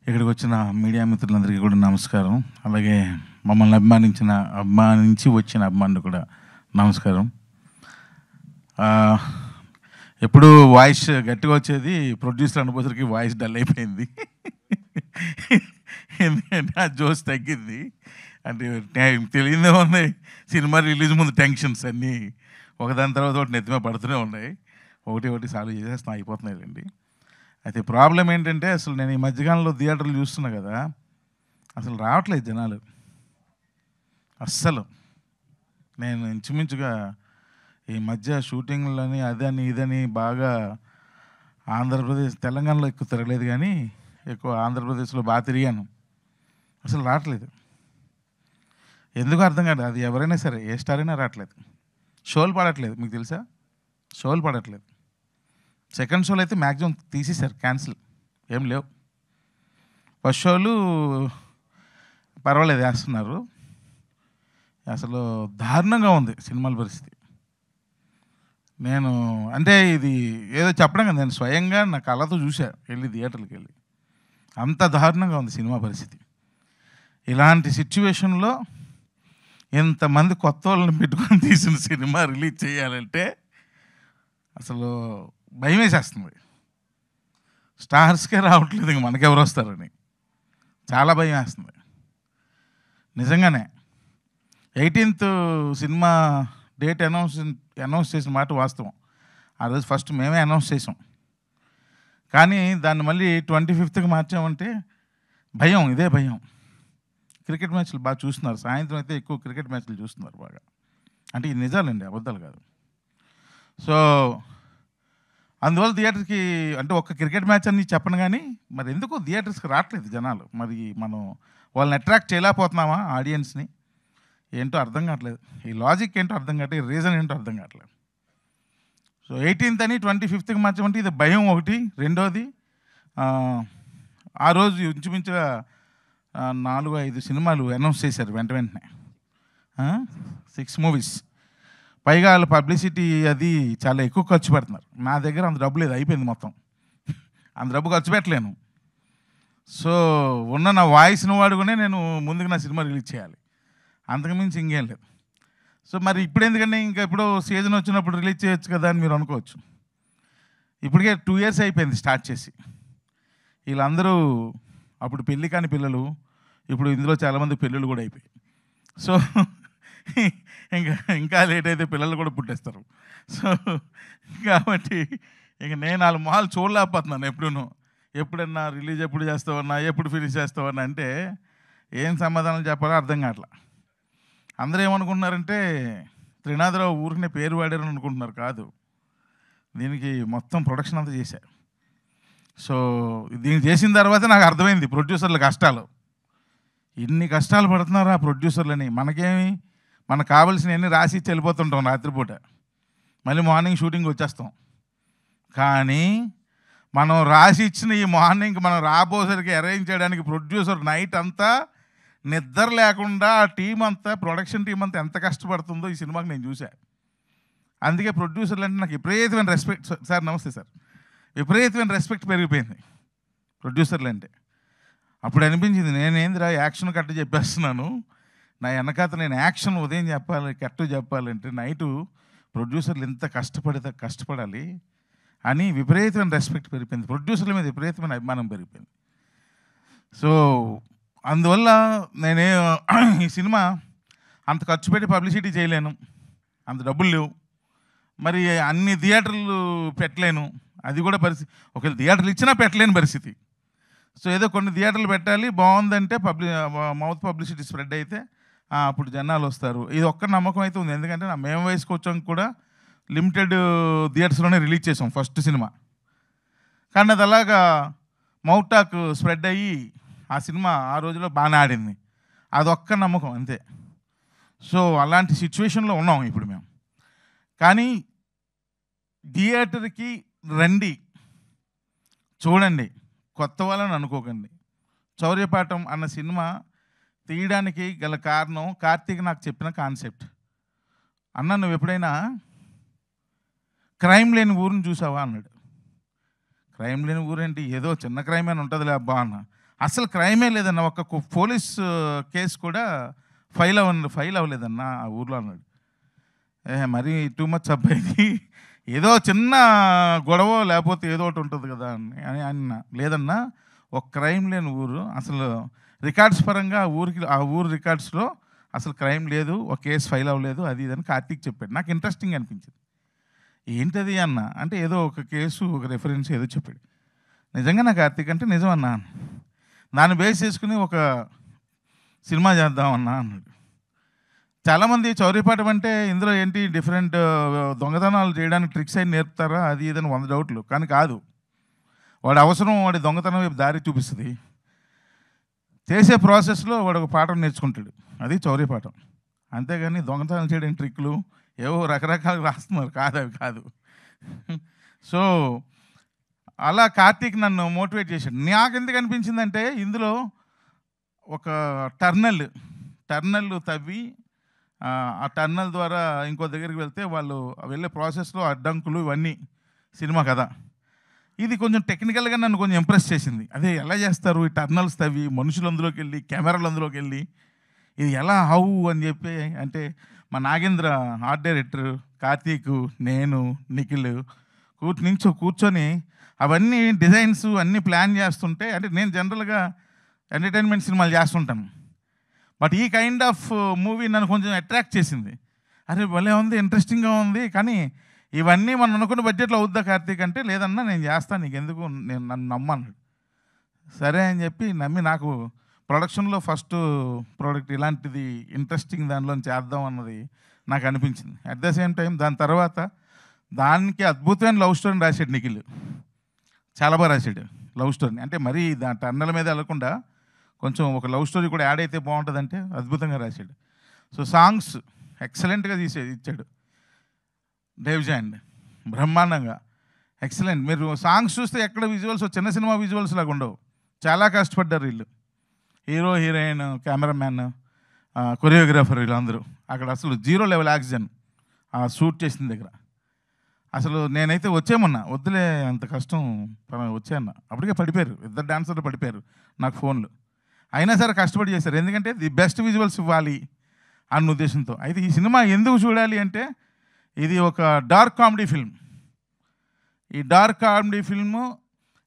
ఇక్కడికి వచ్చిన మీడియా మిత్రులందరికీ కూడా నమస్కారం. అలాగే మమ్మల్ని అభిమానించి వచ్చిన అభిమానులు కూడా నమస్కారం. ఎప్పుడు వాయిస్ గట్టిగా వచ్చేది, ప్రొడ్యూసర్ అనుభూతికి వాయిస్ డల్ అయిపోయింది. ఎందుకంటే ఆ జోస్ తగ్గింది. అంటే తెలియదే ఉన్నాయి, సినిమా రిలీజ్ ముందు టెన్షన్స్ అన్నీ ఒకదాని తర్వాత ఒకటి నెత్తిమే పడుతూనే ఉన్నాయి. ఒకటి ఒకటి సాల్వ్ చేసేస్తున్నాం, అయిపోతున్నాయండి. అయితే ప్రాబ్లం ఏంటంటే, అసలు నేను ఈ మధ్యకాలంలో థియేటర్లు చూస్తున్నా కదా, అసలు రావట్లేదు జనాలు అస్సలు. నేను ఇంచుమించుగా ఈ మధ్య షూటింగ్లని అదని ఇదని బాగా ఆంధ్రప్రదేశ్, తెలంగాణలో ఎక్కువ తిరగలేదు, కానీ ఎక్కువ ఆంధ్రప్రదేశ్లో బాగా తిరిగాను. అసలు రావట్లేదు, ఎందుకు అర్థం కాదు. అది ఎవరైనా సరే, ఏ స్టార్ అయినా రావట్లేదు. షోలు పడట్లేదు, మీకు తెలుసా? షోలు పడట్లేదు. సెకండ్ షోలు అయితే మ్యాక్సిమం తీసేశారు, క్యాన్సిల్, ఏం లేవు. ఫస్ట్ షోలు పర్వాలేదు, వేస్తున్నారు. అసలు దారుణంగా ఉంది సినిమాల పరిస్థితి. నేను అంటే ఇది ఏదో చెప్పడం కదా, నేను స్వయంగా నా కళ్ళతో చూసా, వెళ్ళి థియేటర్కి వెళ్ళి. అంత దారుణంగా ఉంది సినిమా పరిస్థితి. ఇలాంటి సిచ్యువేషన్లో ఇంతమంది కొత్త వాళ్ళని పెట్టుకొని తీసిన సినిమా రిలీజ్ చేయాలంటే అసలు భయం వేసేస్తుంది. స్టార్స్కే రావట్లేదు, ఇంక మనకెవరు వస్తారని చాలా భయం వేస్తుంది నిజంగానే. 18th సినిమా డేట్ అనౌన్స్ చేసిన మాట వాస్తవం. ఆ రోజు ఫస్ట్ మేమే అనౌన్స్ చేసాం, కానీ దాన్ని మళ్ళీ 25th మార్చామంటే భయం, ఇదే భయం. క్రికెట్ మ్యాచ్లు బాగా చూస్తున్నారు, సాయంత్రం అయితే ఎక్కువ క్రికెట్ మ్యాచ్లు చూస్తున్నారు బాగా. అంటే ఇది నిజాలండి, అబద్ధాలు కాదు. సో అందువల్ల థియేటర్కి, అంటే ఒక్క క్రికెట్ మ్యాచ్ అని చెప్పను, కానీ మరి ఎందుకు థియేటర్స్కి రావట్లేదు జనాలు? మరి మనం వాళ్ళని అట్రాక్ట్ చేయలేకపోతున్నామా ఆడియన్స్ని? ఏంటో అర్థం కావట్లేదు. ఈ లాజిక్ ఏంటో అర్థం కావట్లేదు, రీజన్ ఏంటో అర్థం కావట్లేదు. సో 18th అని 25th మార్చమంటే ఇది భయం ఒకటి. రెండోది, ఆ రోజు ఇంచుమించుగా 4-5 సినిమాలు అనౌన్స్ చేశారు వెంటనే, 6 మూవీస్. పైగా వాళ్ళ పబ్లిసిటీ అది చాలా ఎక్కువ ఖర్చు పెడుతున్నారు. నా దగ్గర అంత డబ్బు లేదు, అయిపోయింది మొత్తం. అంత డబ్బు ఖర్చు పెట్టలేను. సో ఉన్న నా వాయిస్ని వాడుకునే నేను ముందుకు నా సినిమా రిలీజ్ చేయాలి, అంతకుమించి ఇంకేం లేదు. సో మరి ఇప్పుడు ఎందుకంటే, ఇంకా ఎప్పుడో సీజన్ వచ్చినప్పుడు రిలీజ్ చేయొచ్చు కదా అని మీరు అనుకోవచ్చు. ఇప్పటికే 2 years అయిపోయింది స్టార్ట్ చేసి. వీళ్ళందరూ అప్పుడు పెళ్ళి కాని పిల్లలు, ఇప్పుడు ఇందులో చాలామంది పెళ్ళిళ్ళు కూడా అయిపోయాయి. సో ఇంకా లేట్ అయితే పిల్లలు కూడా పుట్టేస్తారు. సో కాబట్టి ఇంక నేను వాళ్ళ మొహాలు చూడలేకపోతున్నాను. ఎప్పుడన్నా రిలీజ్ ఎప్పుడు చేస్తావన్నా, ఎప్పుడు ఫినిష్ చేస్తావన్నా అంటే ఏం సమాధానం చెప్పాలో అర్థం కావట్లా. అందరూ ఏమనుకుంటున్నారంటే, త్రినాథరావు ఊరికనే పేరు వాడారని అనుకుంటున్నారు. కాదు, దీనికి మొత్తం ప్రొడక్షన్ అంతా చేశారు. సో దీన్ని చేసిన తర్వాత నాకు అర్థమైంది ప్రొడ్యూసర్ల కష్టాలు. ఇన్ని కష్టాలు పడుతున్నారు ఆ ప్రొడ్యూసర్లని. మనకేమి, మనకు కావాల్సినవన్నీ రాసి ఇచ్చి వెళ్ళిపోతుంటాం రాత్రిపూట, మళ్ళీ మార్నింగ్ షూటింగ్ వచ్చేస్తాం. కానీ మనం రాసి ఇచ్చిన ఈ మార్నింగ్ మనం రాబోసరికి అరేంజ్ చేయడానికి ప్రొడ్యూసర్ నైట్ అంతా నిద్ర లేకుండా, ఆ టీం అంతా, ప్రొడక్షన్ టీం అంతా ఎంత కష్టపడుతుందో ఈ సినిమాకి నేను చూశాను. అందుకే ప్రొడ్యూసర్లు అంటే నాకు విపరీతమైన రెస్పెక్ట్. సార్ నమస్తే సార్. విపరీతమైన రెస్పెక్ట్ పెరిగిపోయింది ప్రొడ్యూసర్లు అంటే. అప్పుడు అనిపించింది, నేనేందిరా యాక్షన్ కట్ట చెప్పేస్తున్నాను, నా వెనకాత నేను యాక్షన్ ఉదయం చెప్పాలి, కట్టు చెప్పాలంటే నైటు ప్రొడ్యూసర్లు ఎంత కష్టపడాలి అని విపరీతమైన రెస్పెక్ట్ పెరిగిపోయింది. ప్రొడ్యూసర్ల మీద విపరీతమైన అభిమానం పెరిగిపోయింది. సో అందువల్ల నేనే ఈ సినిమా అంత ఖర్చు పెట్టి పబ్లిసిటీ చేయలేను, అంత డబ్బులు లేవు, మరి అన్ని థియేటర్లు పెట్టలేను, అది కూడా పరిస్థితి. ఒకవేళ థియేటర్లు ఇచ్చినా పెట్టలేని పరిస్థితి. సో ఏదో కొన్ని థియేటర్లు పెట్టాలి, బాగుందంటే మౌత్ పబ్లిసిటీ స్ప్రెడ్ అయితే అప్పుడు జనాలు వస్తారు. ఇది ఒక్క నమ్మకం అయితే ఉంది. ఎందుకంటే మేము వయసుకు వచ్చాం కూడా లిమిటెడ్ థియేటర్స్లోనే రిలీజ్ చేసాం ఫస్ట్ సినిమా, కానీ అది అలాగా మౌత్ టాక్ స్ప్రెడ్ అయ్యి ఆ సినిమా ఆ రోజులో బాగానే ఆడింది. అదొక్క నమ్మకం అంతే. సో అలాంటి సిచ్యువేషన్లో ఉన్నాం ఇప్పుడు మేము. కానీ థియేటర్కి రండి, చూడండి, కొత్త వాళ్ళని అనుకోకండి. చౌర్యపాఠం అన్న సినిమా తీయడానికి గల కారణం కార్తీక్ నాకు చెప్పిన కాన్సెప్ట్. అన్న, నువ్వు ఎప్పుడైనా క్రైమ్ లేని ఊరిని చూసావా అన్నాడు. క్రైమ్ లేని ఊరేంటి, ఏదో చిన్న క్రైమ్ అని ఉంటుందిలే అబ్బా అన్న. అసలు క్రైమే లేదన్న, ఒక పోలీస్ కేసు కూడా ఫైల్ అవ్వలేదన్న ఆ ఊర్లో అన్నాడు. మరీ టూ మచ్ అబ్బాయికి, ఏదో చిన్న గొడవ లేకపోతే ఏదో ఒకటి ఉంటుంది కదా అని అన్న. లేదన్నా, ఒక క్రైమ్ లేని ఊరు, అసలు రికార్డ్స్ పరంగా ఆ ఊరు రికార్డ్స్లో అసలు క్రైమ్ లేదు, ఒక కేసు ఫైల్ అవ్వలేదు, అది ఇదని కార్తీక్ చెప్పాడు. నాకు ఇంట్రెస్టింగ్ అనిపించింది. ఏంటది అన్న అంటే, ఏదో ఒక కేసు, ఒక రెఫరెన్స్ ఏదో చెప్పాడు. నిజంగా నాకు కార్తీక్ అంటే నిజం అన్నా, దాన్ని బేస్ చేసుకుని ఒక సినిమా చేద్దామన్నా అన్నాడు. చాలామంది చౌర్యపాఠం అంటే ఇందులో ఏంటి డిఫరెంట్ దొంగతనాలు చేయడానికి ట్రిక్స్ అయిన నేర్పుతారా, అది ఇదని 100 డౌట్లు. కానీ కాదు, వాడి అవసరం వాడి దొంగతనం వైపు దారి చూపిస్తుంది. చేసే ప్రాసెస్లో వాడు ఒక పాఠం నేర్చుకుంటాడు, అది చౌర్యపాఠం. అంతేగాని దొంగతనం చేయడానికి ట్రిక్లు ఏవో రకరకాలు రాస్తున్నారు, కాదు అవి కాదు. సో అలా కార్తీక్ నన్ను మోటివేట్ చేశాడు. నాకు ఎందుకు అనిపించిందంటే, ఇందులో ఒక టర్నల్ తవ్వి ఆ టర్నల్ ద్వారా ఇంకో దగ్గరికి వెళ్తే వాళ్ళు వెళ్ళే ప్రాసెస్లో అడ్డంకులు ఇవన్నీ సినిమా కదా. ఇది కొంచెం టెక్నికల్గా నన్ను కొంచెం ఇంప్రెస్ చేసింది. అదే ఎలా చేస్తారు ఈ టర్నల్స్ తవ్వి, మనుషులు అందులోకి వెళ్ళి, కెమెరాలు అందులోకి వెళ్ళి, ఇది ఎలా హౌ అని చెప్పి అంటే, మా నాగేంద్ర ఆర్ట్ డైరెక్టర్, కార్తీక్, నేను, నిఖిల్ కూర్చొని అవన్నీ డిజైన్స్ అన్నీ ప్లాన్ చేస్తుంటే, అంటే నేను జనరల్గా ఎంటర్టైన్మెంట్ సినిమాలు చేస్తుంటాను, బట్ ఈ కైండ్ ఆఫ్ మూవీ నన్ను కొంచెం అట్రాక్ట్ చేసింది. అరే భలే ఉంది, ఇంట్రెస్టింగ్గా ఉంది, కానీ ఇవన్నీ మనం అనుకున్న బడ్జెట్లో అవుద్దా కార్తీక్ అంటే, లేదన్నా నేను చేస్తాను, నీకు ఎందుకు, నన్ను నమ్మన్నాడు. సరే అని చెప్పి నమ్మి, నాకు ప్రొడక్షన్లో ఫస్ట్ ప్రోడక్ట్ ఇలాంటిది ఇంట్రెస్టింగ్ దానిలో చేద్దాం అన్నది నాకు అనిపించింది. అట్ ద సేమ్ టైం దాని తర్వాత దానికి అద్భుతమైన లవ్ స్టోరీని రాశాడు నిఖిల్. చాలా బాగా రాశాడు లవ్ స్టోరీని. అంటే మరీ దాని టర్నల మీద వెళ్ళకుండా కొంచెం ఒక లవ్ స్టోరీ కూడా యాడ్ అయితే బాగుంటుందంటే అద్భుతంగా రాశాడు. సో సాంగ్స్ ఎక్సలెంట్గా ఇచ్చాడు దేవ్జాన్, బ్రహ్మాండంగా ఎక్సలెంట్. మీరు సాంగ్స్ చూస్తే ఎక్కడ విజువల్స్ చిన్న సినిమా విజువల్స్ లాగా ఉండవు, చాలా కష్టపడ్డారు వీళ్ళు. హీరో, హీరోయిన్, కెమెరామ్యాన్, కొరియోగ్రాఫర్, వీళ్ళందరూ అక్కడ అసలు 0 లెవెల్ ఆక్సిజన్ ఆ షూట్ చేసిన దగ్గర. అసలు నేనైతే వచ్చేమన్నా, వద్దులే అంత కష్టం వచ్చాయన్న, అప్పటికే పడిపోయారు, ఇద్దరు డాన్సర్లు పడిపోయారు నాకు ఫోన్లు. అయినా సరే కష్టపడి చేశారు, ఎందుకంటే ది బెస్ట్ విజువల్స్ ఇవ్వాలి అన్న ఉద్దేశంతో. అయితే ఈ సినిమా ఎందుకు చూడాలి అంటే, ఇది ఒక డార్క్ కామెడీ ఫిల్మ్. ఈ dark comedy film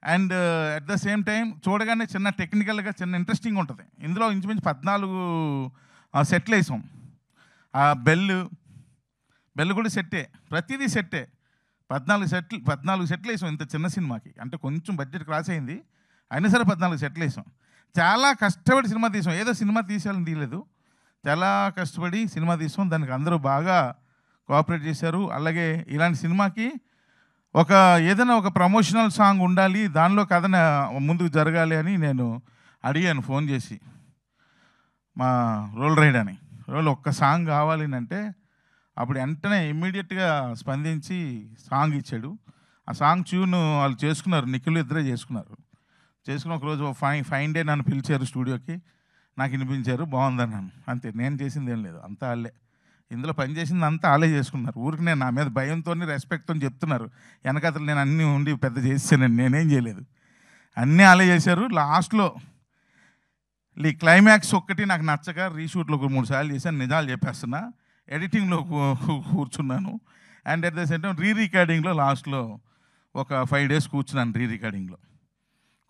and at the same time చూడగానే చిన్న టెక్నికల్గా చిన్న ఇంట్రెస్టింగ్ ఉంటుంది. ఇందులో ఇంచుమించు 14 సెట్లు వేసాం. ఆ బెల్ కూడా సెట్టే, ప్రతిదీ సెట్టే. 14 సెట్లు వేసాం ఇంత చిన్న సినిమాకి. అంటే కొంచెం బడ్జెట్ క్రాస్ అయింది, అయినా సరే 14 సెట్లు వేసాం. చాలా కష్టపడి సినిమా తీసాం, ఏదో సినిమా తీసేయాలని తీయలేదు, చాలా కష్టపడి సినిమా తీసాం. దానికి అందరూ బాగా కోఆపరేట్ చేశారు. అలాగే ఇలాంటి సినిమాకి ఏదైనా ఒక ప్రమోషనల్ సాంగ్ ఉండాలి, దానిలో కథ ముందుకు జరగాలి అని నేను అడిగాను ఫోన్ చేసి, మా రోల్ రైడ్ అని, ఒక్క సాంగ్ కావాలి అంటే అప్పుడు వెంటనే ఇమ్మీడియట్గా స్పందించి సాంగ్ ఇచ్చాడు. ఆ సాంగ్ ట్యూన్ వాళ్ళు చేసుకున్నారు, నిఖిల్ ఇద్దరే చేసుకున్నారు. చేసుకుని ఒకరోజు ఫైన్ డే నన్ను పిలిచారు స్టూడియోకి, నాకు వినిపించారు, బాగుందన్నాను. అంతే, నేను చేసింది ఏం లేదు, అంతా వాళ్ళే. ఇందులో పనిచేసింది అంతా వాళ్ళే చేసుకున్నారు. ఊరికి నేను నా మీద భయంతో, రెస్పెక్ట్తో చెప్తున్నారు, వెనకతలు నేను అన్నీ ఉండి పెద్ద చేసానండి, నేనేం చేయలేదు, అన్నీ వాళ్ళే చేశారు. లాస్ట్లో ఈ క్లైమాక్స్ ఒక్కటి నాకు నచ్చక రీషూట్లో 3 సార్లు చేశాను, నిజాలు చెప్పేస్తున్నా. ఎడిటింగ్లో కూర్చున్నాను, and at the same time రికార్డింగ్లో లాస్ట్లో ఒక 5 days కూర్చున్నాను. రికార్డింగ్లో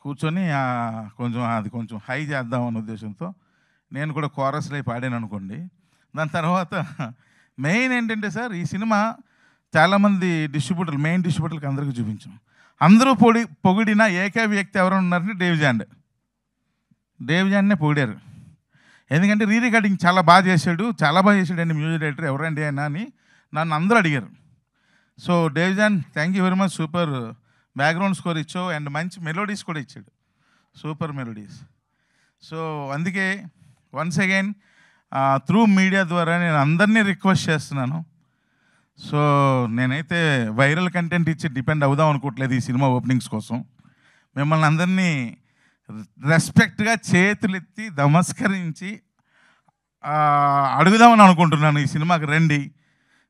కూర్చొని కొంచెం హై చేద్దామన్న ఉద్దేశంతో నేను కూడా కోరస్లో పాడాను అనుకోండి. దాని తర్వాత మెయిన్ ఏంటంటే సార్, ఈ సినిమా చాలామంది మెయిన్ డిస్ట్రిబ్యూటర్లకు అందరికీ చూపించాం. అందరూ పొగిడిన ఏకైక వ్యక్తి ఎవరైనా ఉన్నారంటే దేవ్జాన్నే పొగిడారు. ఎందుకంటే రికార్డింగ్ చాలా బాగా చేశాడు అండి మ్యూజిక్ డైరెక్టర్, ఎవరండి అయినా అని నన్ను అందరూ అడిగారు. So Devjan, thank you very much, super background score ఇచ్చావు, అండ్ మంచి మెలోడీస్ కూడా ఇచ్చాడు, సూపర్ మెలోడీస్. సో అందుకే వన్స్ అగైన్ త్రూ మీడియా ద్వారా నేను అందరినీ రిక్వెస్ట్ చేస్తున్నాను. సో నేనైతే వైరల్ కంటెంట్ ఇచ్చి డిపెండ్ అవుదాం అనుకోవట్లేదు ఈ సినిమా ఓపెనింగ్స్ కోసం. మిమ్మల్ని అందరినీ రెస్పెక్ట్గా చేతులెత్తి నమస్కరించి అడుగుదామని అనుకుంటున్నాను. ఈ సినిమాకి రండి,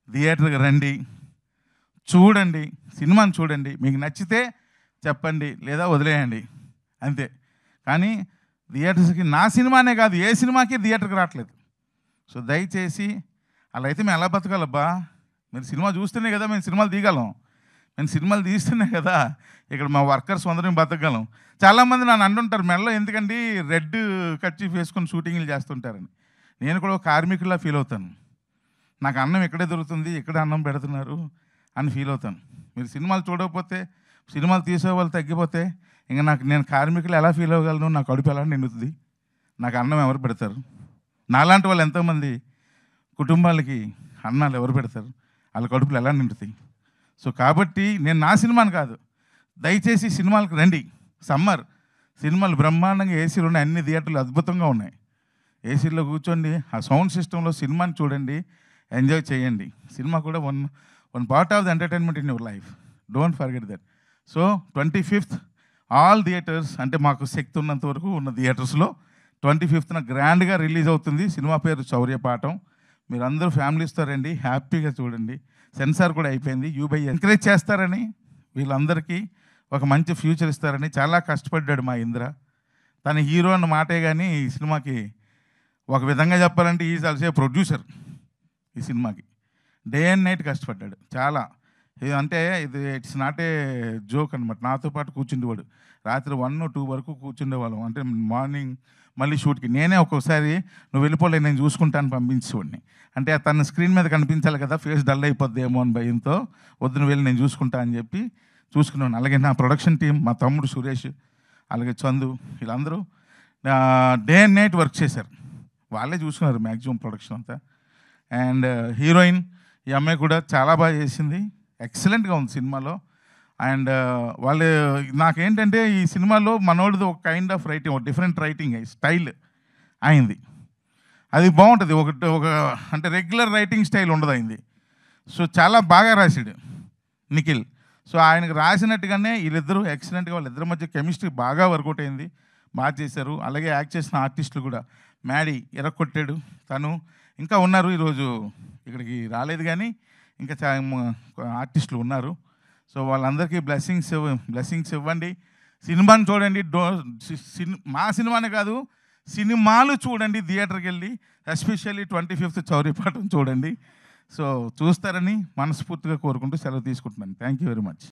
థియేటర్కి రండి, చూడండి, సినిమాని చూడండి, మీకు నచ్చితే చెప్పండి, లేదా వదిలేయండి, అంతే. కానీ థియేటర్స్కి నా సినిమానే కాదు ఏ సినిమాకి థియేటర్కి రావట్లేదు. సో దయచేసి అలా అయితే మేము ఎలా బతకాలబ్బా? మీరు సినిమా చూస్తేనే కదా మేము సినిమాలు తీయగలం. మేము సినిమాలు తీస్తేనే కదా ఇక్కడ మా వర్కర్స్ అందరం బతకగలం. చాలామంది నన్ను అంటుంటారు, మెడలో ఎందుకండి రెడ్ కర్చీఫ్ వేసుకొని షూటింగ్లు చేస్తుంటారని. నేను కూడా ఒక కార్మికుల్లా ఫీల్ అవుతాను. నాకు అన్నం ఇక్కడే దొరుకుతుంది, ఇక్కడే అన్నం పెడుతున్నారు అని ఫీల్ అవుతాను. మీరు సినిమాలు చూడకపోతే, సినిమాలు తీసే వాళ్ళు తగ్గిపోతే ఇంకా నేను కార్మికులు ఎలా ఫీల్ అవ్వగలను? నా కడుపు ఎలా నిండుతుంది? నాకు అన్నం ఎవరు పెడతారు? నాలాంటి వాళ్ళు ఎంతోమంది కుటుంబాలకి అన్నాలు ఎవరు పెడతారు? వాళ్ళ కడుపులు ఎలా నిండుతాయి? సో కాబట్టి నేను నా సినిమాని కాదు, దయచేసి సినిమాలకు రండి. సమ్మర్ సినిమాలు బ్రహ్మాండంగా ఏసీలు ఉన్నాయి, అన్ని థియేటర్లు అద్భుతంగా ఉన్నాయి. ఏసీలో కూర్చోండి, ఆ సౌండ్ సిస్టంలో సినిమాని చూడండి, ఎంజాయ్ చేయండి. సినిమా కూడా one part of the entertainment in your life. Don't forget that. So 25th all theatres, అంటే మాకు శక్తి ఉన్నంత వరకు ఉన్న థియేటర్స్లో 25th గ్రాండ్గా రిలీజ్ అవుతుంది. సినిమా పేరు శౌర్యపాఠం. మీరందరూ ఫ్యామిలీస్తో రండి, హ్యాపీగా చూడండి. సెన్సార్ కూడా అయిపోయింది. యూబై ఎంకరేజ్ చేస్తారని, వీళ్ళందరికీ ఒక మంచి ఫ్యూచర్ ఇస్తారని చాలా కష్టపడ్డాడు మా ఇంద్ర. తన హీరో అన్న మాటే కానీ ఈ సినిమాకి ఒక విధంగా చెప్పాలంటే ఈజ్ ఆల్సో ప్రొడ్యూసర్. ఈ సినిమాకి డే అండ్ నైట్ కష్టపడ్డాడు చాలా. అంటే ఇది ఇట్స్ నాట్ ఏ జోక్ అనమాట. నాతో పాటు కూర్చుండేవాడు, రాత్రి 1-2 వరకు కూర్చుండేవాళ్ళం. అంటే మార్నింగ్ మళ్ళీ షూట్కి నేనే ఒక్కొక్కసారి నువ్వు వెళ్ళిపోలే నేను చూసుకుంటాను పంపించేవాడిని. అంటే తన స్క్రీన్ మీద కనిపించాలి కదా, ఫేస్ డల్ అయిపోద్దేమో అని భయంతో వద్దును వెళ్ళి నేను చూసుకుంటా అని చెప్పి చూసుకునేవాడిని. అలాగే నా ప్రొడక్షన్ టీం, మా తమ్ముడు సురేష్, అలాగే చందు, వీళ్ళందరూ డే అండ్ నైట్ వర్క్ చేశారు. వాళ్ళే చూసుకున్నారు మ్యాక్సిమం ప్రొడక్షన్ అంతా. అండ్ హీరోయిన్ ఈ అమ్మాయి కూడా చాలా బాగా చేసింది, ఎక్సలెంట్గా ఉంది సినిమాలో. అండ్ వాళ్ళు నాకేంటంటే ఈ సినిమాలో మనోడిది ఒక కైండ్ ఆఫ్ రైటింగ్, ఒక డిఫరెంట్ రైటింగ్ స్టైల్ అయింది. అది బాగుంటుంది. ఒక అంటే రెగ్యులర్ రైటింగ్ స్టైల్ ఉండదు అయింది. సో చాలా బాగా రాశాడు నిఖిల్. సో ఆయనకు రాసినట్టుగానే వీళ్ళిద్దరూ ఎక్సలెంట్గా, వాళ్ళిద్దరి మధ్య కెమిస్ట్రీ బాగా వర్కౌట్ అయింది, బాగా చేశారు. అలాగే యాక్ట్ చేసిన ఆర్టిస్టులు కూడా, మ్యాడీ ఎరక్కొట్టాడు, తను ఇంకా ఉన్నారు. ఈరోజు ఇక్కడికి రాలేదు కానీ ఇంకా ఆర్టిస్టులు ఉన్నారు. సో వాళ్ళందరికీ బ్లెస్సింగ్స్ ఇవ్వండి. సినిమాని చూడండి. మా సినిమానే కాదు, సినిమాలు చూడండి థియేటర్కి వెళ్ళి. ఎస్పెషల్లీ 25th శౌర్యపాఠం చూడండి. సో చూస్తారని మనస్ఫూర్తిగా కోరుకుంటూ సెలవు తీసుకుంటున్నాను. Thank you very much.